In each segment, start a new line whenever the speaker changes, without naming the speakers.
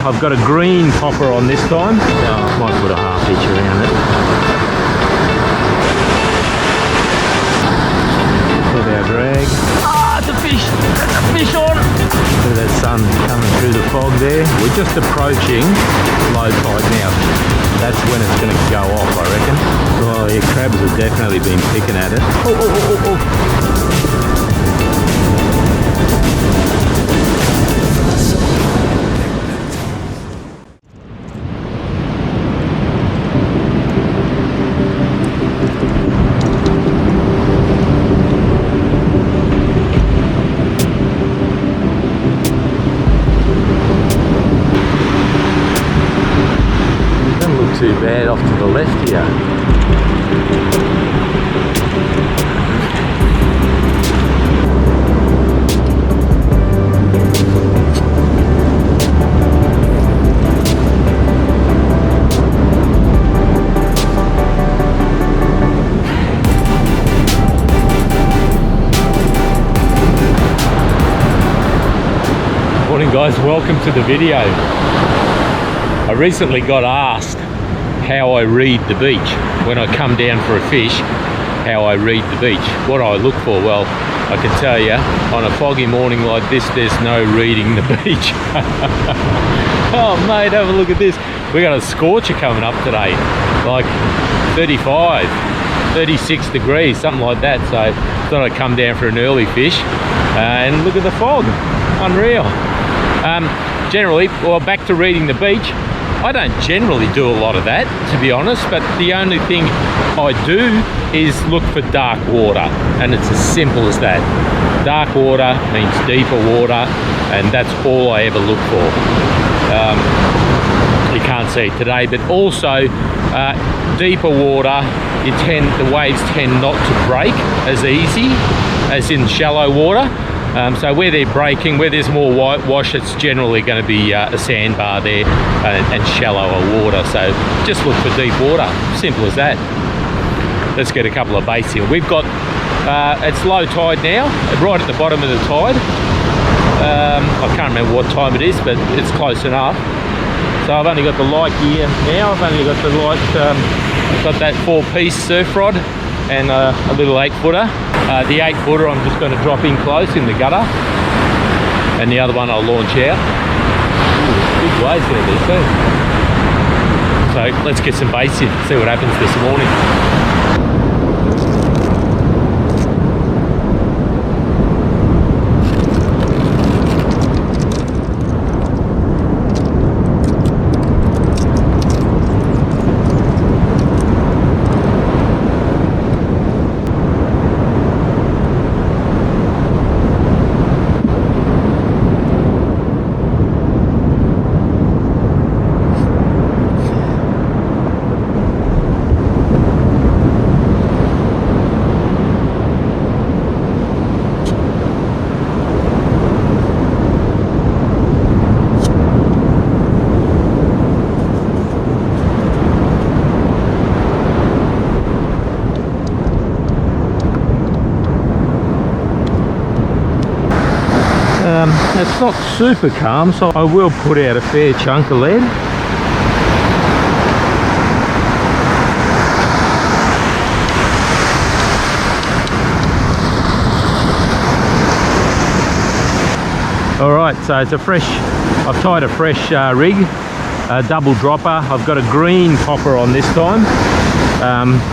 I've got a green popper on this time. Might put a half inch around it. Look at our drag. Ah, it's a fish! There's a fish on! Look at that sun coming through the fog there. We're just approaching low tide now. That's when it's going to go off, I reckon. Oh yeah, crabs have definitely been picking at it. Oh, oh, oh, oh, oh. Too bad off to the left here. Morning guys, welcome to the video. I recently got asked how I read the beach when I come down for a fish, how I read the beach, what I look for. Well, I can tell you, on a foggy morning like this, there's no reading the beach. Oh mate, have a look at this. We got a scorcher coming up today, like 35, 36 degrees, something like that. So I thought I'd come down for an early fish and look at the fog, unreal. Generally, well, back to reading the beach, I don't generally do a lot of that, to be honest, but the only thing I do is look for dark water, and it's as simple as that. Dark water means deeper water, and that's all I ever look for. You can't see it today, but also deeper water, the waves tend not to break as easy as in shallow water. So where they're breaking, where there's more whitewash, it's generally going to be a sandbar there and shallower water. So just look for deep water, simple as that. Let's get a couple of baits in. We've got, it's low tide now, right at the bottom of the tide. I can't remember what time it is, but it's close enough. So I've only got the light gear now. I've only got the light, got that 4-piece surf rod and a little 8-footer. The 8-footer I'm just going to drop in close in the gutter, and the other one I'll launch out. Ooh, big waves there too. So let's get some baits in, see what happens this morning. It's not super calm, so I will put out a fair chunk of lead. Alright, so it's a fresh, I've tied a fresh rig, a double dropper. I've got a green popper on this time.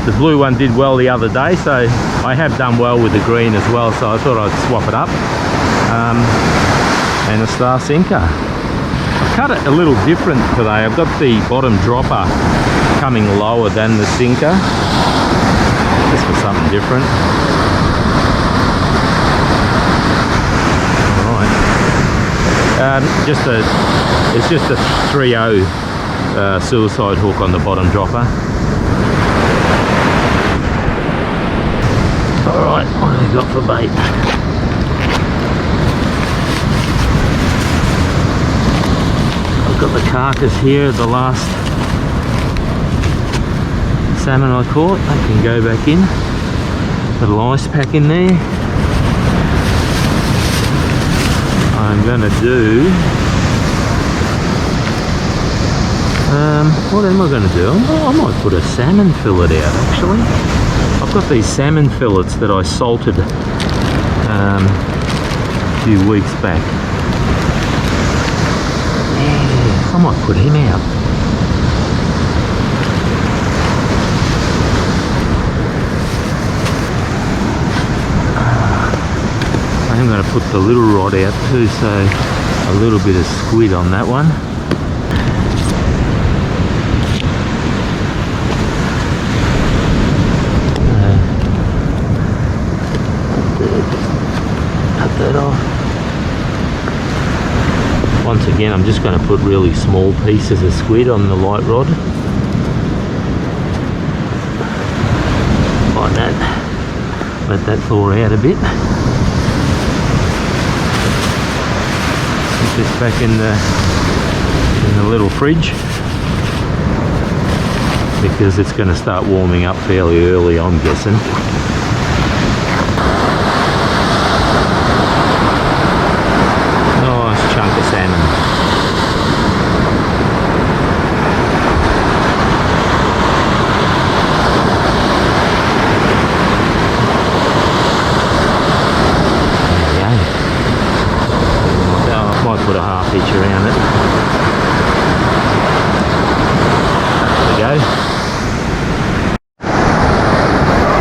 The blue one did well the other day, so I have done well with the green as well, so I thought I'd swap it up. And a star sinker. I've cut it a little different today. I've got the bottom dropper coming lower than the sinker, just for something different. Alright. It's just a 3/0 suicide hook on the bottom dropper. Alright, what have we got for bait? Got the carcass here, the last salmon I caught. That can go back in. Little ice pack in there. I'm going to do What am I going to do? I might put a salmon fillet out actually. I've got these salmon fillets that I salted a few weeks back. Yeah, I might put him out. I'm going to put the little rod out too, so a little bit of squid on that one. Cut that off. Once again, I'm just going to put really small pieces of squid on the light rod. Like that. Let that thaw out a bit. Put this back in the little fridge because it's going to start warming up fairly early, I'm guessing. Nice chunk of salmon. Might put a half hitch around it. There we go.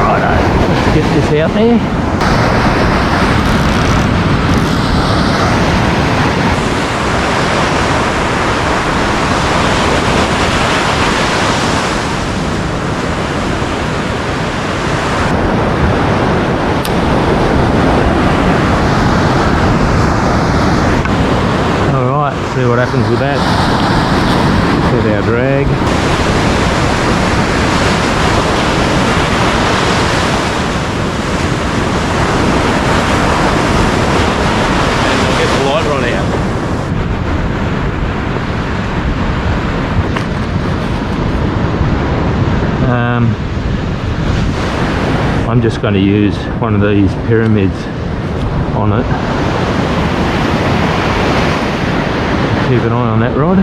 Righto, let's get this out there. See what happens with that. Set our drag. And I'll get the light rod out. I'm just going to use one of these pyramids on it. Keep an eye on that rod.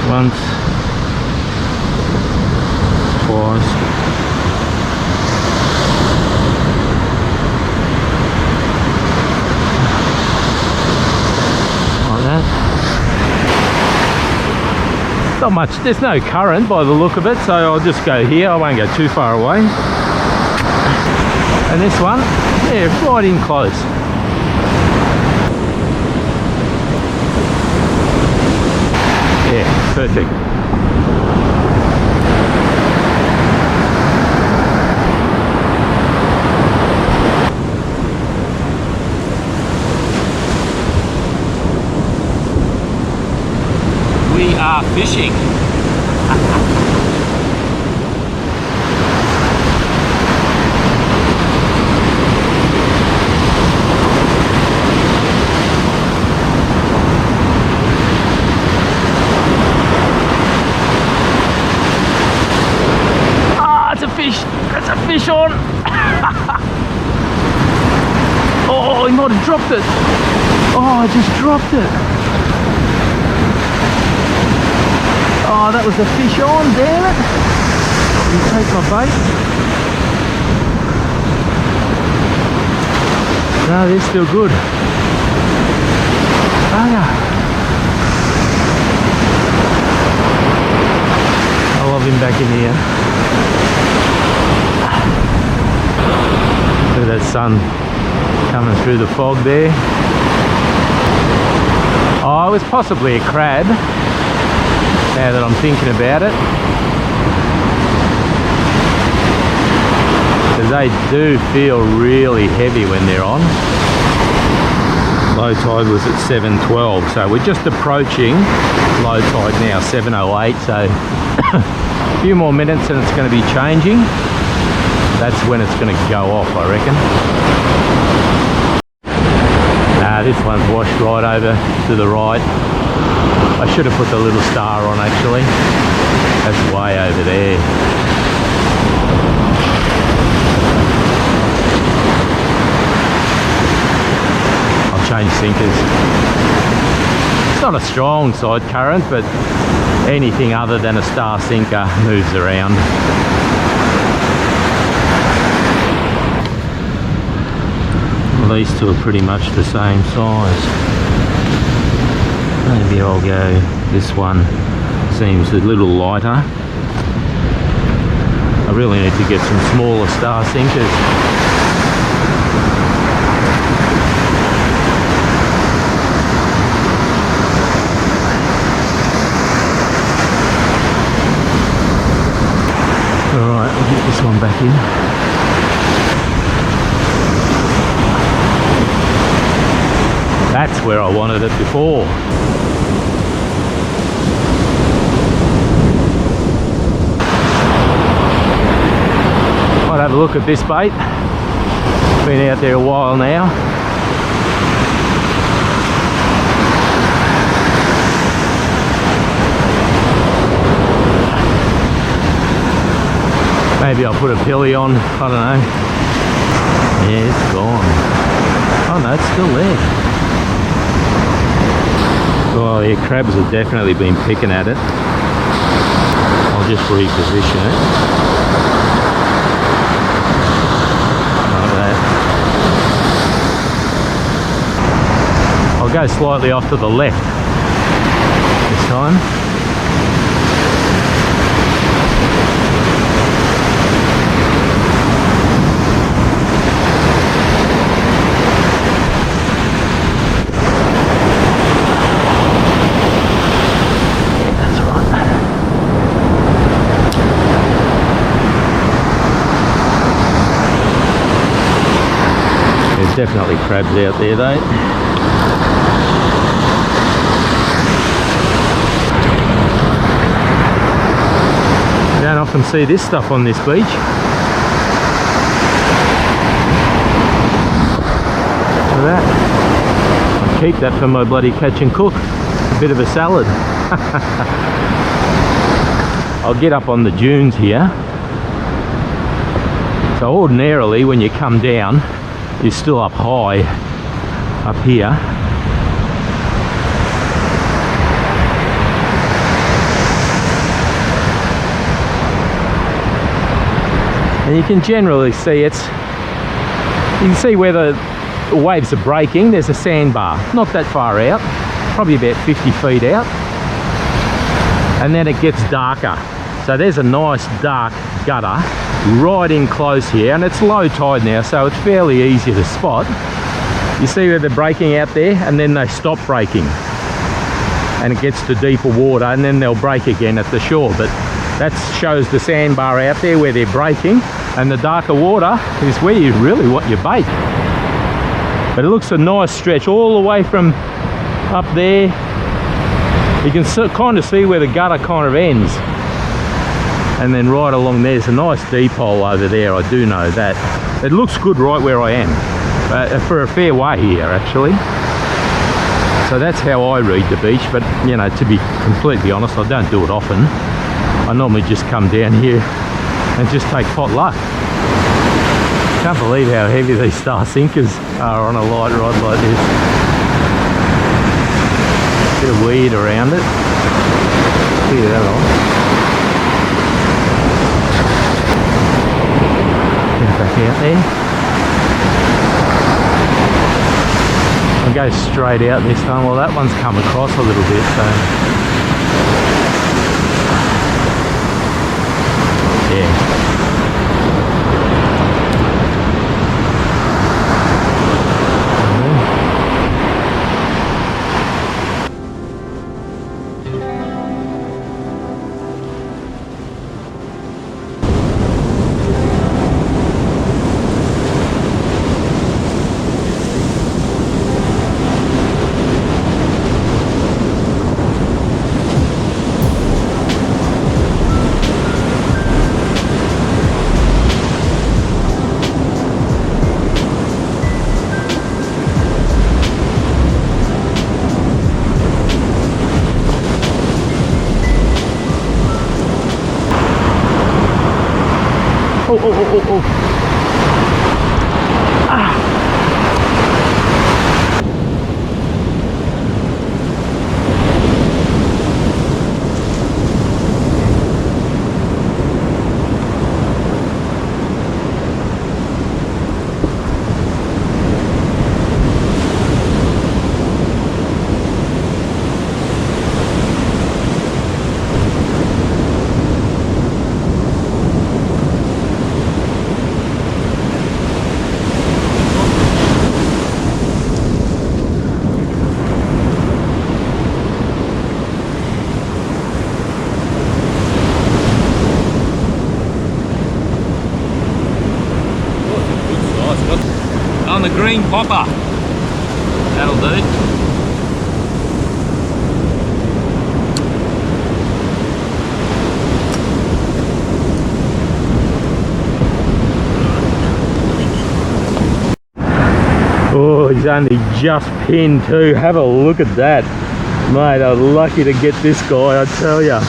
Once, twice, like that. Not much, there's no current by the look of it, so I'll just go here. I won't go too far away. And this one, yeah, right in close. Yeah, perfect. We are fishing. Ah, it's a fish. It's a fish on. Oh, he might have dropped it. Oh, I just dropped it. Oh, that was a fish on, damn it. You take my bait. No, they're still good. Oh yeah. I love him back in here. Look at that sun coming through the fog there. Oh, it was possibly a crab. Now that I'm thinking about it, because they do feel really heavy when they're on. Low tide was at 7:12, so we're just approaching low tide now, 7:08, so a few more minutes and it's going to be changing. That's when it's going to go off, I reckon. This one's washed right over to the right. I should have put the little star on actually. That's way over there. sinkers. It's not a strong side current, but anything other than a star sinker moves around. Well, these two are pretty much the same size. Maybe I'll go, this one seems a little lighter. I really need to get some smaller star sinkers. Alright, I'll get this one back in. That's where I wanted it before. Might have a look at this bait. Been out there a while now. Maybe I'll put a pilly on, I don't know. Yeah, it's gone. Oh no, it's still there. Oh yeah, crabs have definitely been picking at it. I'll just reposition it. Like that. I'll go slightly off to the left this time. There's definitely crabs out there though. You don't often see this stuff on this beach. Look at that. I'll keep that for my bloody catch and cook. A bit of a salad. I'll get up on the dunes here. So ordinarily when you come down, you're still up high up here. And you can generally see you can see where the waves are breaking. There's a sandbar, not that far out, probably about 50 feet out. And then it gets darker. So there's a nice dark gutter right in close here, and it's low tide now, so it's fairly easy to spot. You see where they're breaking out there, and then they stop breaking, and it gets to deeper water, and then they'll break again at the shore. But that shows the sandbar out there where they're breaking, and the darker water is where you really want your bait. But it looks a nice stretch all the way from up there. You can kind of see where the gutter kind of ends. And then right along there's a nice deep hole over there, I do know that. It looks good right where I am, for a fair way here actually. So that's how I read the beach, but you know, to be completely honest, I don't do it often. I normally just come down here and just take pot luck. Can't believe how heavy these star sinkers are on a light rod like this. Bit of weed around it. Clear that off. Back out there. I'll go straight out this time. Well, that one's come across a little bit, so yeah. Oh. on the green popper. That'll do. Oh, he's only just pinned too. Have a look at that. Mate, I'm lucky to get this guy, I tell ya.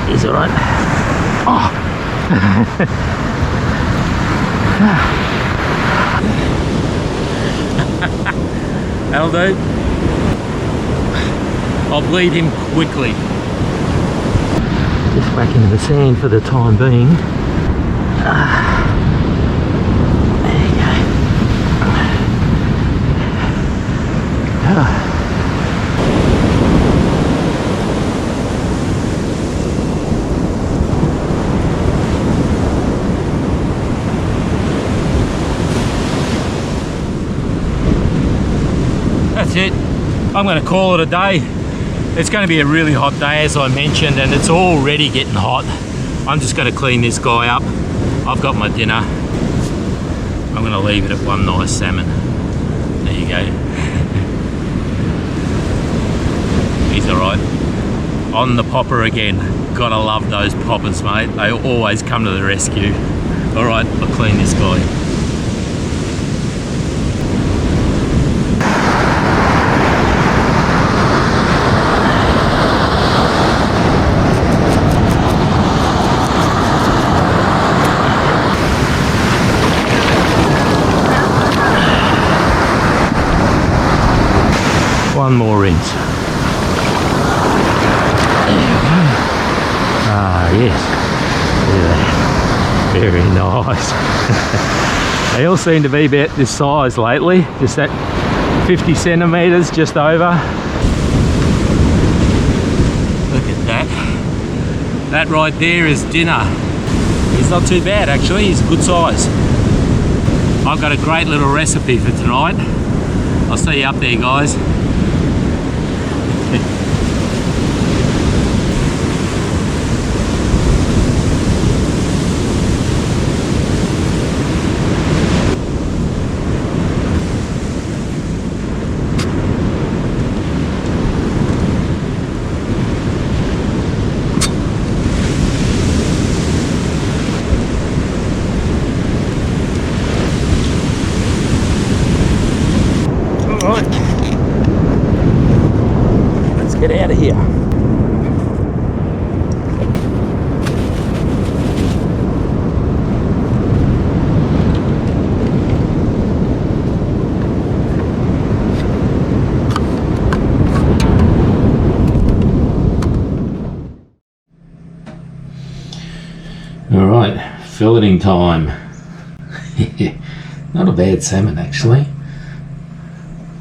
He's alright. Oh. That'll do. I'll bleed him quickly. Just whack into the sand for the time being. There you go. That's it. I'm going to call it a day. It's going to be a really hot day, as I mentioned, and it's already getting hot. I'm just going to clean this guy up. I've got my dinner. I'm going to leave it at one nice salmon. There you go. He's alright. On the popper again. Gotta love those poppers, mate. They always come to the rescue. Alright, I'll clean this guy. One more rinse. There you go. Ah, yes. Yeah. Very nice. They all seem to be about this size lately. Just that 50 centimetres, just over. Look at that. That right there is dinner. He's not too bad actually, he's a good size. I've got a great little recipe for tonight. I'll see you up there, guys. Get out of here. All right, filleting time. Not a bad salmon actually.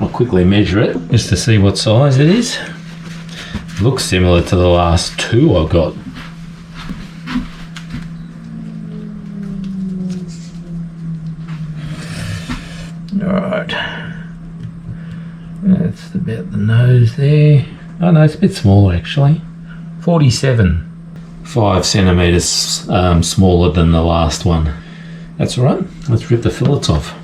I'll quickly measure it just to see what size it is. Looks similar to the last two I got. Alright. That's about the nose there. Oh no, it's a bit smaller actually. 47. 5 centimetres smaller than the last one. That's alright. Let's rip the fillets off.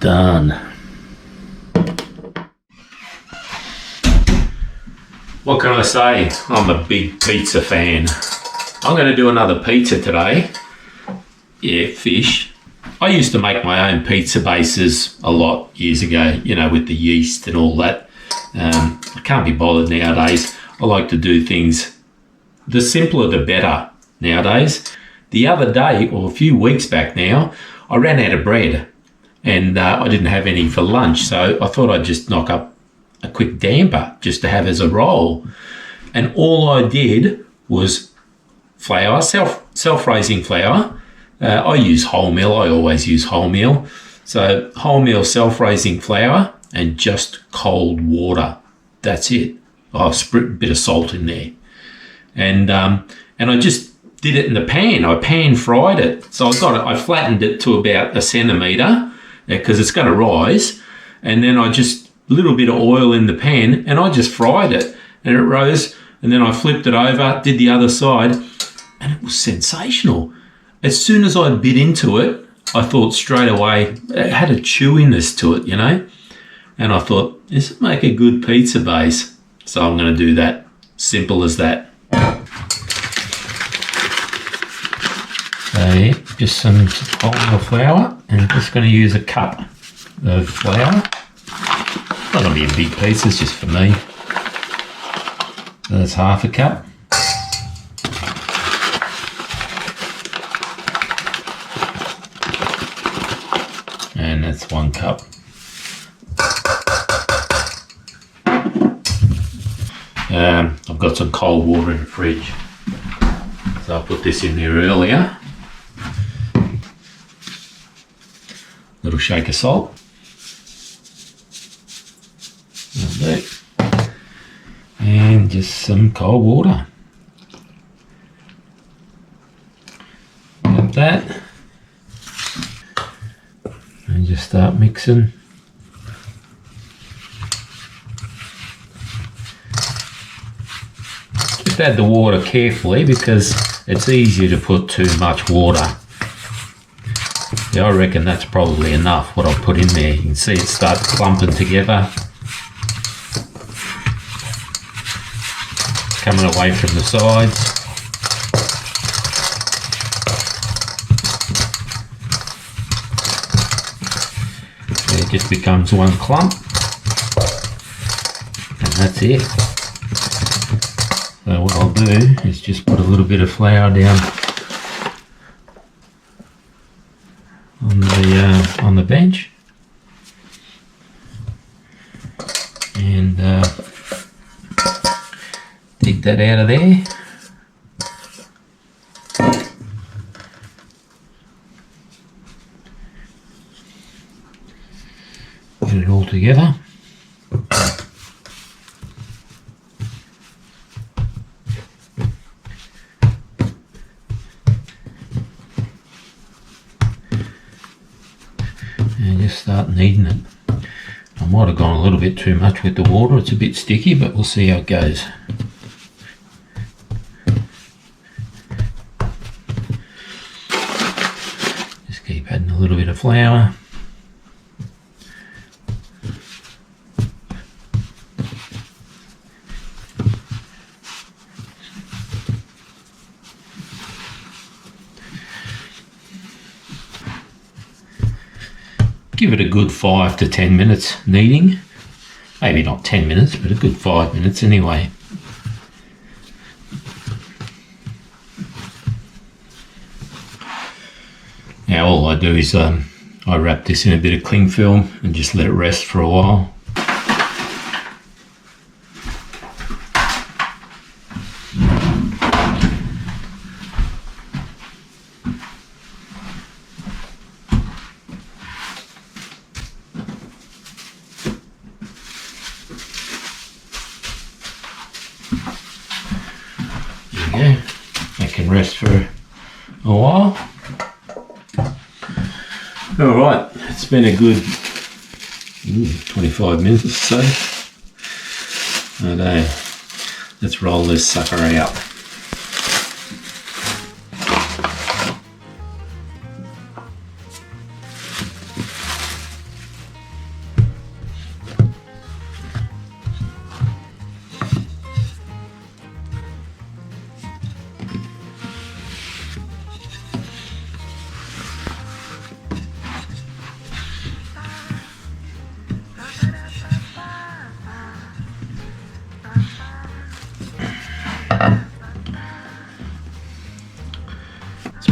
done. What can I say? I'm a big pizza fan. I'm going to do another pizza today. Yeah, fish. I used to make my own pizza bases a lot years ago, you know, with the yeast and all that. I can't be bothered nowadays. I like to do things, the simpler the better nowadays. The other day, or a few weeks back now, I ran out of bread and I didn't have any for lunch. So I thought I'd just knock up a quick damper just to have as a roll. And all I did was flour, self-raising flour. I use wholemeal. I always use wholemeal. So wholemeal self-raising flour and just cold water. That's it. I'll sprit a bit of salt in there. And I just did it in the pan. I pan fried it. So I flattened it to about 1 centimetre because it's going to rise. And then I just, a little bit of oil in the pan, and I just fried it. And it rose. And then I flipped it over, did the other side, and it was sensational. As soon as I bit into it, I thought straight away, it had a chewiness to it, you know. And I thought, this would make a good pizza base. So I'm going to do that. Simple as that. So yeah, just some wholemeal flour, and I'm just going to use a cup of flour. Not going to be in big pieces, just for me. So that's half a cup. And that's 1 cup. I've got some cold water in the fridge. So I put this in there earlier. Little shake of salt. That'll do. And just some cold water. Like that. And just start mixing. Just add the water carefully because it's easier to put too much water. Yeah, I reckon that's probably enough what I've put in there. You can see it start clumping together. Coming away from the sides. It just becomes one clump. And that's it. So what I'll do is just put a little bit of flour down on the bench, and dig that out of there. Get it all together. And just start kneading it. I might have gone a little bit too much with the water, it's a bit sticky, but we'll see how it goes. Just keep adding a little bit of flour. Give it a good 5 to 10 minutes kneading. Maybe not 10 minutes, but a good 5 minutes anyway. Now all I do is I wrap this in a bit of cling film and just let it rest for a while. There you go. That can rest for a while. Alright, it's been a good 25 minutes or so. Okay, let's roll this sucker out.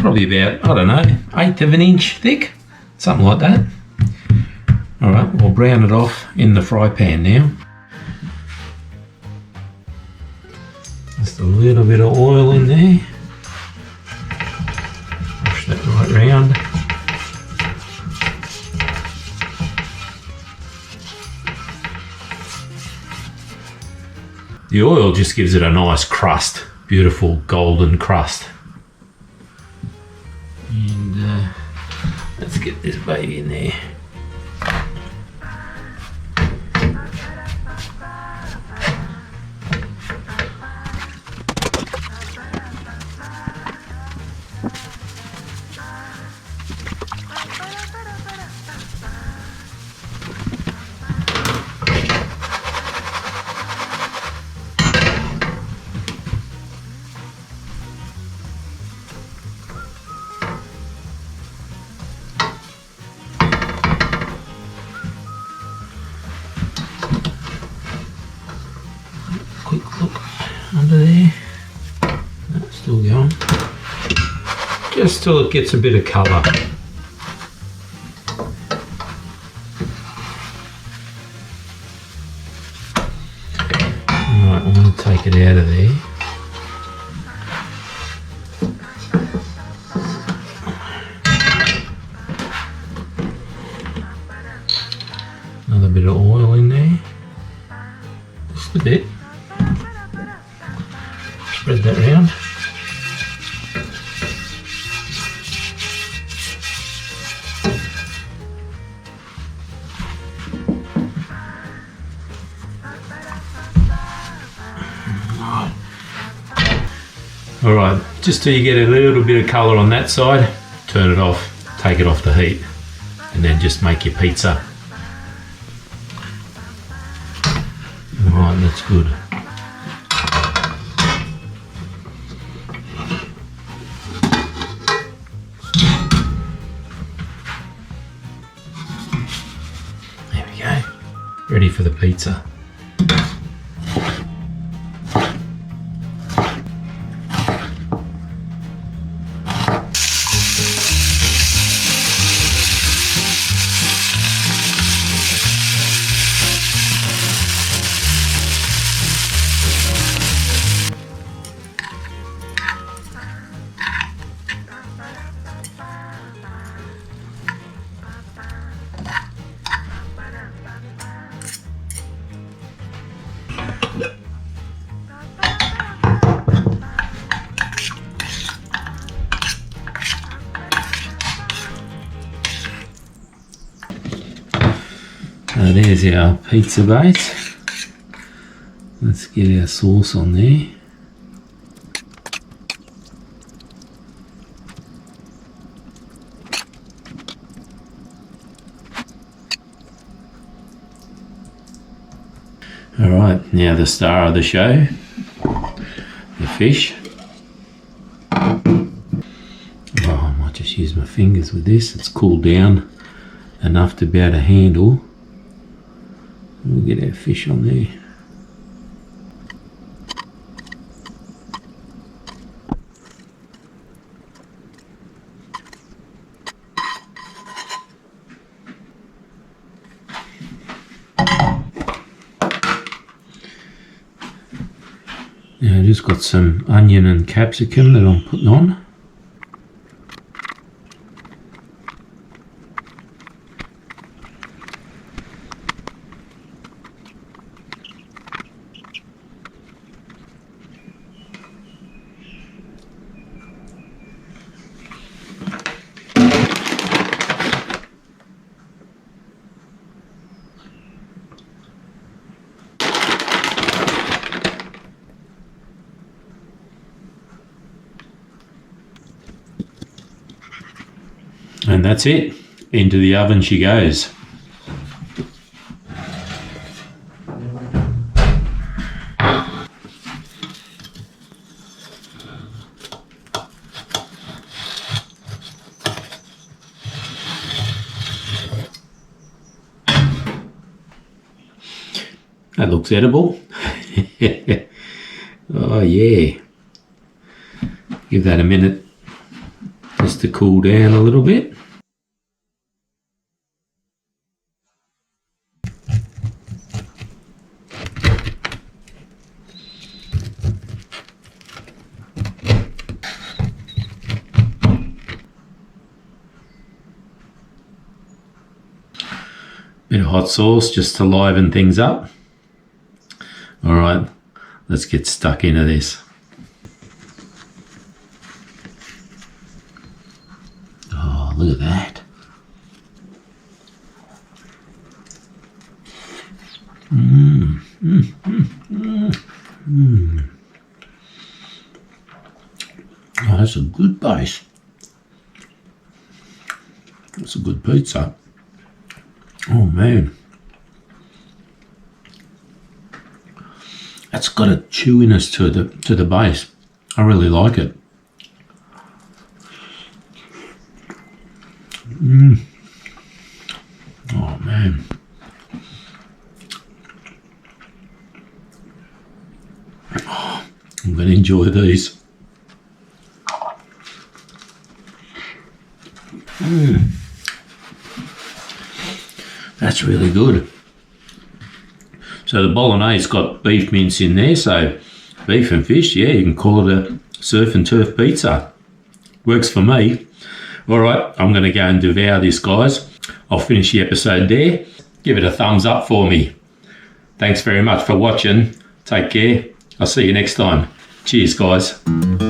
probably about, I don't know, 1/8 of an inch thick, something like that. All right, we'll brown it off in the fry pan now. Just a little bit of oil in there. Push that right round. The oil just gives it a nice crust, beautiful golden crust. And let's get this baby in there. Quick look under there. That's still going. Just till it gets a bit of colour. Alright, I'm going to take it out of there. Another bit of oil in there. Just a bit. Spread that round. Alright, just till you get a little bit of colour on that side, turn it off, take it off the heat, and then just make your pizza. Alright, that's good. There we go, ready for the pizza. There's our pizza base. Let's get our sauce on there. Alright, now the star of the show, the fish. Oh, I might just use my fingers with this. It's cooled down enough to be able to handle. We'll get our fish on there. Now I've just got some onion and capsicum that I'm putting on. And that's it. Into the oven she goes. That looks edible. Oh yeah. Give that a minute to cool down a little bit. Bit of hot sauce just to liven things up. All right, let's get stuck into this. Oh, look at that. Oh, that's a good base. That's a good pizza. Oh man, that's got a chewiness to the base. I really like it. Oh man, I'm going to enjoy these. That's really good. So the bolognese got beef mince in there, so beef and fish, yeah, you can call it a surf and turf pizza. Works for me. All right, I'm going to go and devour this, guys. I'll finish the episode there. Give it a thumbs up for me. Thanks very much for watching. Take care. I'll see you next time. Cheers, guys.